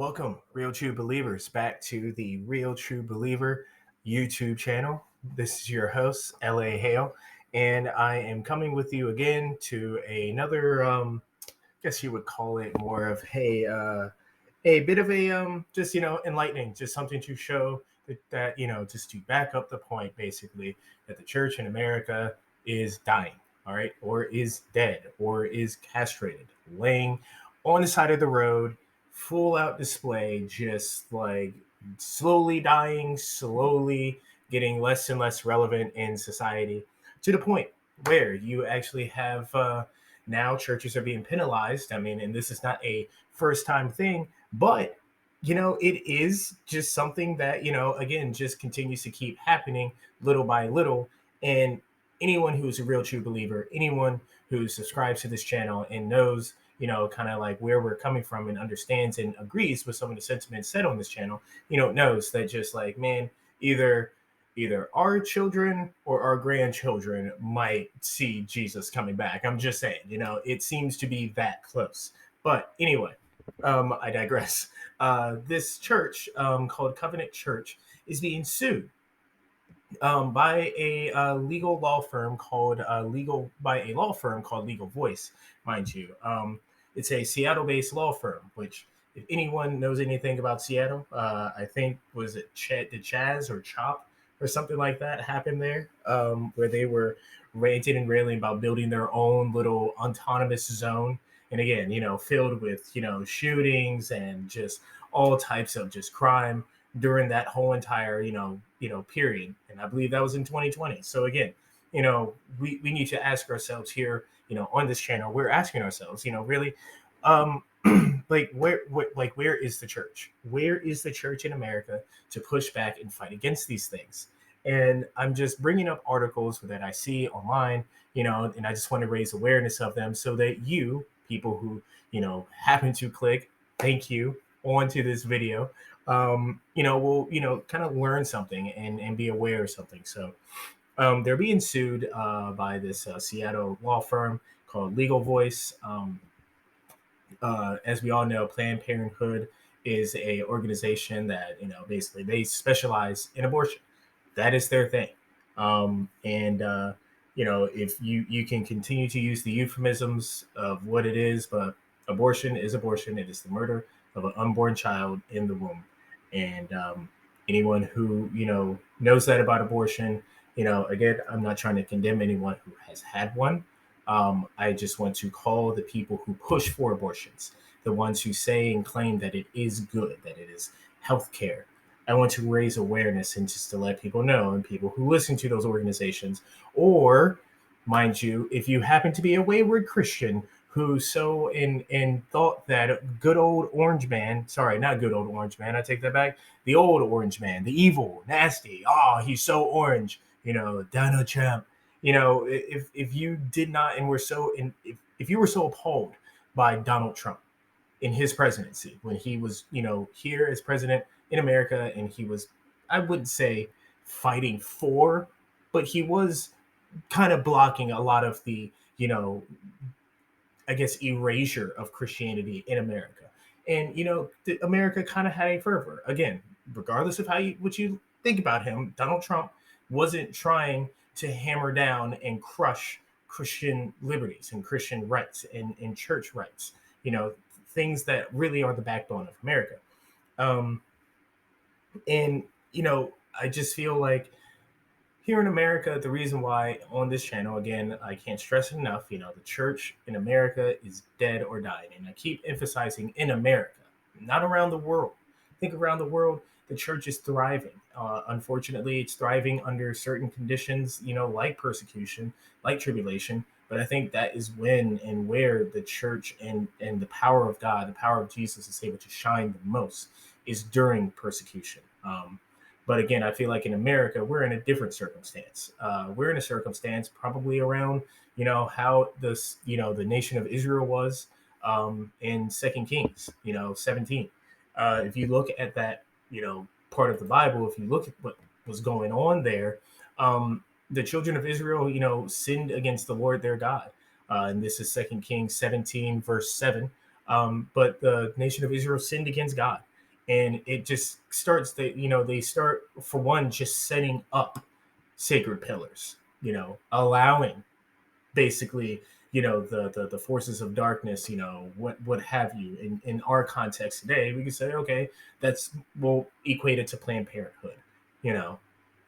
Welcome, Real True Believers, back to the Real True Believer YouTube channel. This is your host, L.A. Hale, and I am coming with you again to another, I guess you would call it more of a bit of a, just, enlightening, just something to show that, just to back up the point, basically, that the church in America is dying, all right, or is dead, or is castrated, laying on the side of the road, full out display, just like slowly dying, slowly getting less and less relevant in society, to the point where you actually have now churches are being penalized. I mean, and this is not a first time thing, but it is just something that, again, just continues to keep happening little by little. And anyone who's a real true believer, anyone who subscribes to this channel and knows, kind of like where we're coming from and understands and agrees with some of the sentiments said on this channel, knows that just like, man, either our children or our grandchildren might see Jesus coming back. I'm just saying, it seems to be that close. But anyway, I digress. This church called Covenant Church is being sued by a legal law firm called Legal Voice, mind you. It's a Seattle-based law firm. Which, if anyone knows anything about Seattle, I think was it did Chaz or Chop or something like that happened there, where they were ranting and railing about building their own little autonomous zone. And again, filled with shootings and just all types of just crime during that whole entire period. And I believe that was in 2020. So again, we need to ask ourselves here, on this channel, we're asking ourselves, really, um like where is the church? Where is the church in America to push back and fight against these things? And I'm just bringing up articles that I see online, and I just want to raise awareness of them so that you people who happen to click, thank you, onto this video, will kind of learn something and be aware of something. So they're being sued by this Seattle law firm called Legal Voice. As we all know, Planned Parenthood is a organization that basically they specialize in abortion. That is their thing. And if you can continue to use the euphemisms of what it is, but abortion is abortion. It is the murder of an unborn child in the womb. And anyone who knows that about abortion, again, I'm not trying to condemn anyone who has had one. I just want to call the people who push for abortions, the ones who say and claim that it is good, that it is health care. I want to raise awareness and just to let people know, and people who listen to those organizations, or mind you, if you happen to be a wayward Christian who so in thought that good old orange man, sorry, not good old orange man, I take that back, the old orange man, the evil, nasty, oh, he's so orange, Donald Trump. If you did not and were so if you were so appalled by Donald Trump in his presidency when he was here as president in America, and he was, I wouldn't say fighting for, but he was kind of blocking a lot of the I guess erasure of Christianity in America. And America kind of had a fervor. Again, regardless of what you think about him, Donald Trump wasn't trying to hammer down and crush Christian liberties and Christian rights and church rights, things that really are the backbone of America. Um, and I just feel like here in America, the reason why on this channel, again, I can't stress enough, the church in America is dead or dying. And I keep emphasizing in America, not around the world. I think around the world, the church is thriving. Unfortunately, it's thriving under certain conditions, like persecution, like tribulation. But I think that is when and where the church and the power of God, the power of Jesus is able to shine the most, is during persecution. But again, I feel like in America, we're in a different circumstance. We're in a circumstance probably around, how the nation of Israel was in Second Kings, 17. If you look at that, part of the Bible, if you look at what was going on there, the children of Israel, sinned against the Lord their God. And this is 2 Kings 17, verse 7. But the nation of Israel sinned against God. And it just starts that, they start, for one, just setting up sacred pillars, allowing basically, the forces of darkness, what have you. In our context today, we can say, okay, that's, we'll equate it to Planned Parenthood. you know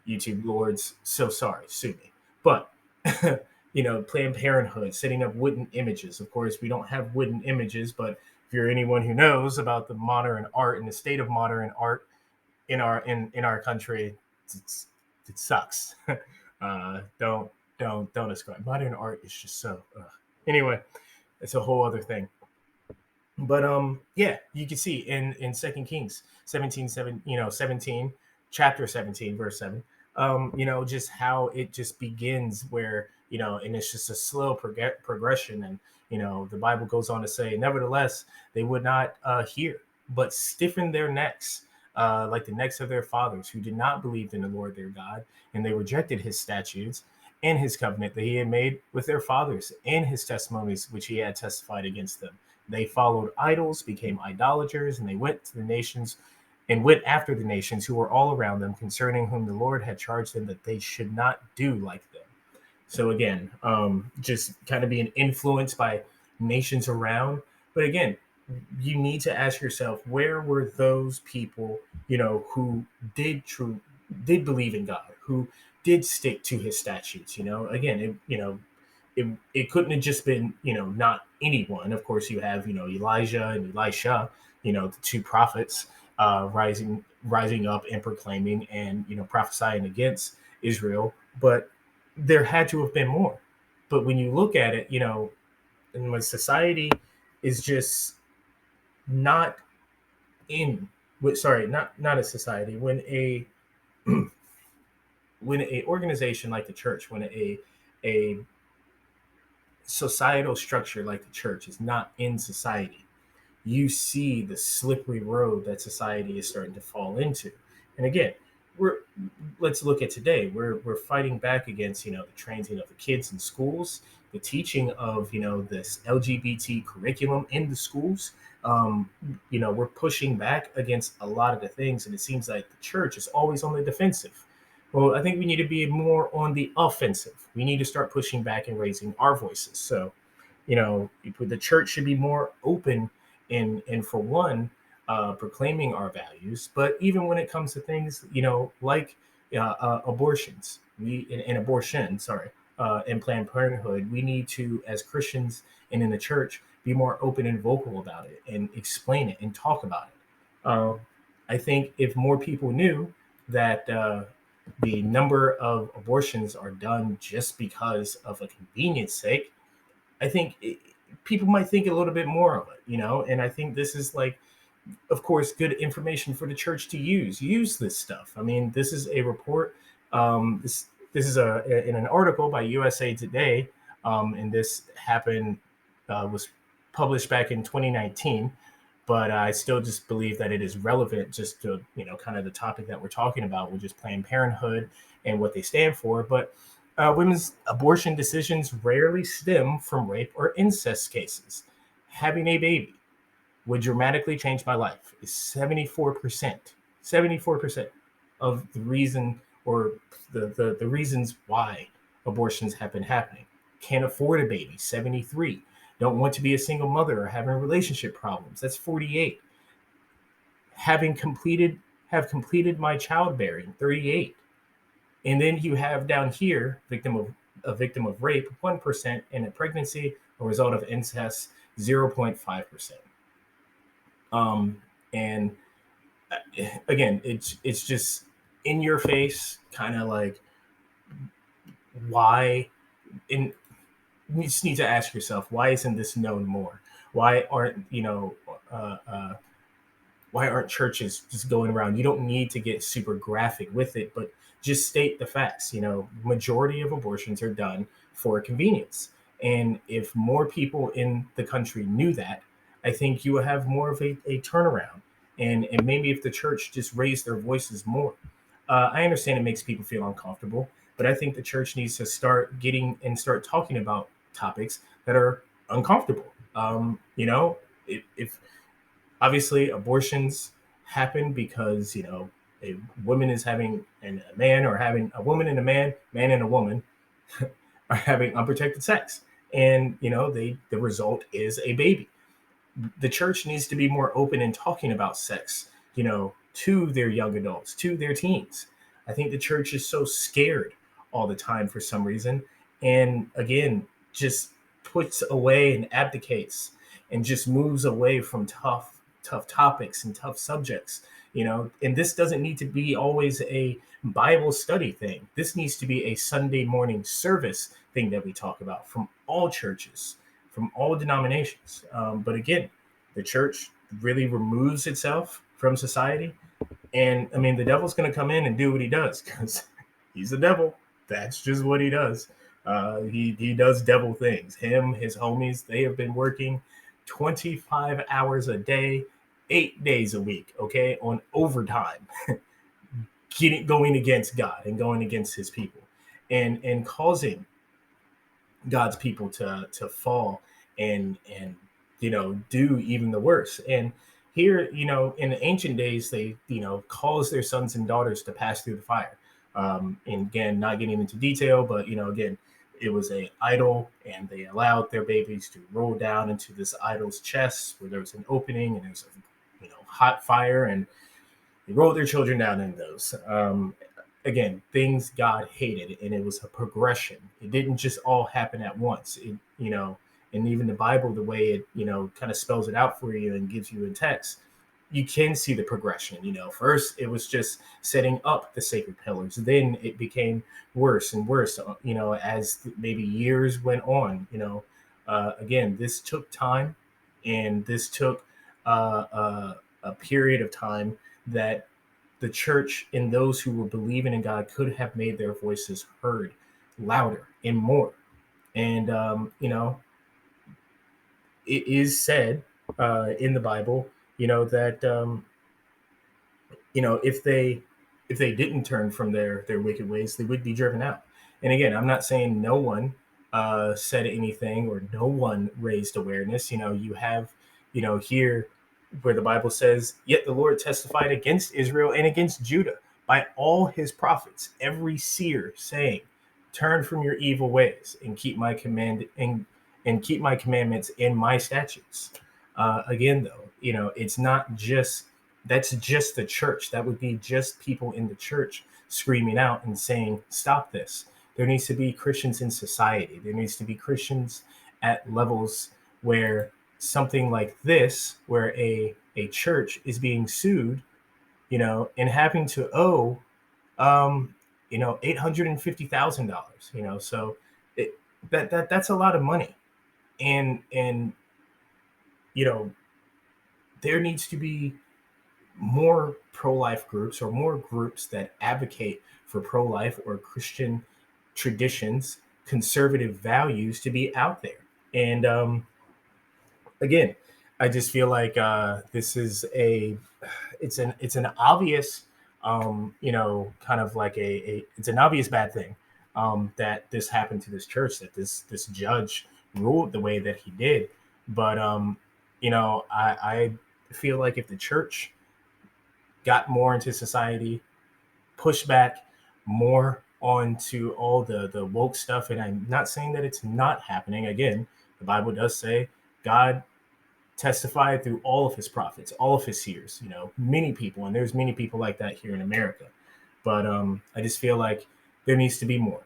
YouTube lords, so sorry, sue me. But Planned Parenthood setting up wooden images. Of course, we don't have wooden images, but if you're anyone who knows about the modern art and the state of modern art in our country, it's, it sucks. Don't describe modern art. Is just so. Anyway, it's a whole other thing. But yeah, you can see in Second Kings 17:7, 17, chapter 17, verse 7. Just how it just begins, where, and it's just a slow progression. And the Bible goes on to say, nevertheless, they would not hear, but stiffened their necks, like the necks of their fathers, who did not believe in the Lord their God, and they rejected his statutes and his covenant that he had made with their fathers, and his testimonies which he had testified against them. They followed idols, became idolaters, and they went to the nations and went after the nations who were all around them, concerning whom the Lord had charged them that they should not do like them. So again, just kind of being influenced by nations around. But again, you need to ask yourself, where were those people, who did believe in God, who did stick to his statutes? Again, it couldn't have just been, not anyone. Of course, you have, Elijah and Elisha, the two prophets, rising up and proclaiming and, prophesying against Israel. But there had to have been more. But when you look at it, and when society is just not in, sorry, not a society, when a organization like the church, when a societal structure like the church is not in society, you see the slippery road that society is starting to fall into. And again, we're let's look at today. We're fighting back against, the training of the kids in schools, the teaching of, this LGBT curriculum in the schools. We're pushing back against a lot of the things, and it seems like the church is always on the defensive. Well, I think we need to be more on the offensive. We need to start pushing back and raising our voices. So, the church should be more open and for one, proclaiming our values. But even when it comes to things, like abortions, and abortion, sorry, and Planned Parenthood, we need to, as Christians and in the church, be more open and vocal about it and explain it and talk about it. I think if more people knew that the number of abortions are done just because of a convenience sake, I think people might think a little bit more of it, and I think this is, like, of course, good information for the church to use this stuff. I mean, this is a report. This is in an article by USA Today, and this happened was published back in 2019. But I still just believe that it is relevant, just to, kind of the topic that we're talking about, which is Planned Parenthood and what they stand for. But women's abortion decisions rarely stem from rape or incest cases. Having a baby would dramatically change my life is 74%. 74% of the reason, or the reasons why abortions have been happening. Can't afford a baby, 73. Don't want to be a single mother or having relationship problems, that's 48. Have completed my childbearing, 38. And then you have down here, victim of rape, 1%, and a pregnancy, a result of incest, 0.5%. And again, it's just in your face, kind of like, why? And you just need to ask yourself, why isn't this known more? Why aren't why aren't churches just going around? You don't need to get super graphic with it, but just state the facts. Majority of abortions are done for convenience. And if more people in the country knew that, I think you would have more of a turnaround. And maybe if the church just raised their voices more. I understand it makes people feel uncomfortable, but I think the church needs to start talking about topics that are uncomfortable. If obviously abortions, happen because, a woman is having and a man, or having a woman and a man and a woman are having unprotected sex. And, the result is a baby. The church needs to be more open in talking about sex, to their young adults, to their teens. I think the church is so scared all the time for some reason. And again, just puts away and abdicates and just moves away from tough topics and tough subjects, and this doesn't need to be always a Bible study thing. This needs to be a Sunday morning service thing that we talk about from all churches, from all denominations. But again, the church really removes itself from society. And I mean, the devil's going to come in and do what he does because he's the devil. That's just what he does. He does devil things. Him, his homies, they have been working 25 hours a day, 8 days a week, okay, on overtime, going against God and going against his people, and causing God's people to fall and do even the worse. And here, in the ancient days, they caused their sons and daughters to pass through the fire. And again, not getting into detail, but again, it was a idol, and they allowed their babies to roll down into this idol's chest where there was an opening and there's a hot fire, and they rolled their children down in those. Again, things God hated, and it was a progression. It didn't just all happen at once. And even the Bible, the way it, kind of spells it out for you and gives you in text, you can see the progression. First it was just setting up the sacred pillars. Then it became worse and worse, as maybe years went on. Again, this took time, and this took a period of time that the church and those who were believing in God could have made their voices heard louder and more. And, it is said in the Bible, that, if they didn't turn from their wicked ways, they would be driven out. And again, I'm not saying no one said anything or no one raised awareness. You have, here where the Bible says, "Yet the Lord testified against Israel and against Judah by all his prophets, every seer, saying, turn from your evil ways and keep my keep my commandments and my statutes." Again, though, it's not just that's just the church. That would be just people in the church screaming out and saying, "Stop this." There needs to be Christians in society. There needs to be Christians at levels where something like this, where a church is being sued, and having to owe, $850,000, so that's a lot of money. And there needs to be more pro-life groups, or more groups that advocate for pro-life or Christian traditions, conservative values, to be out there. And again, I just feel like this is it's an obvious, kind of like it's an obvious bad thing, that this happened to this church, that this judge ruled the way that he did. But I feel like if the church got more into society, pushed back more onto all the woke stuff, and I'm not saying that it's not happening. Again, the Bible does say God testified through all of his prophets, all of his seers, many people, and there's many people like that here in America. But I just feel like there needs to be more,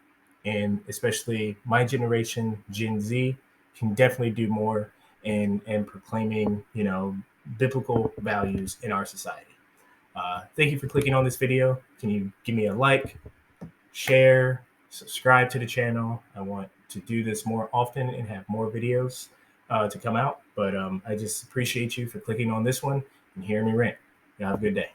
and especially my generation, Gen Z, can definitely do more and proclaiming, biblical values in our society. Thank you for clicking on this video. Can you give me a like, share, subscribe to the channel? I want to do this more often and have more videos to come out. But I just appreciate you for clicking on this one and hearing me rant. You have a good day.